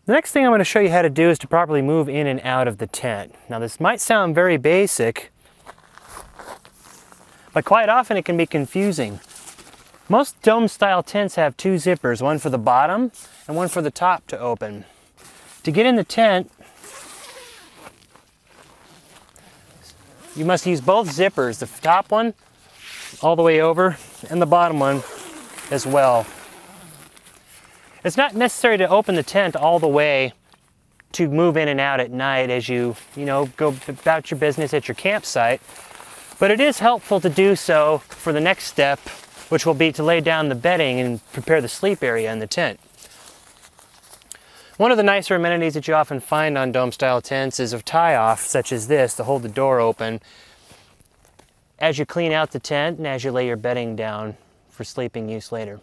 The next thing I'm going to show you how to do is to properly move in and out of the tent. Now this might sound very basic, but quite often it can be confusing. Most dome-style tents have two zippers, one for the bottom and one for the top to open. To get in the tent, you must use both zippers, the top one all the way over and the bottom one as well. It's not necessary to open the tent all the way to move in and out at night as you go about your business at your campsite, but it is helpful to do so for the next step, which will be to lay down the bedding and prepare the sleep area in the tent. One of the nicer amenities that you often find on dome-style tents is a tie-off such as this to hold the door open as you clean out the tent and as you lay your bedding down for sleeping use later.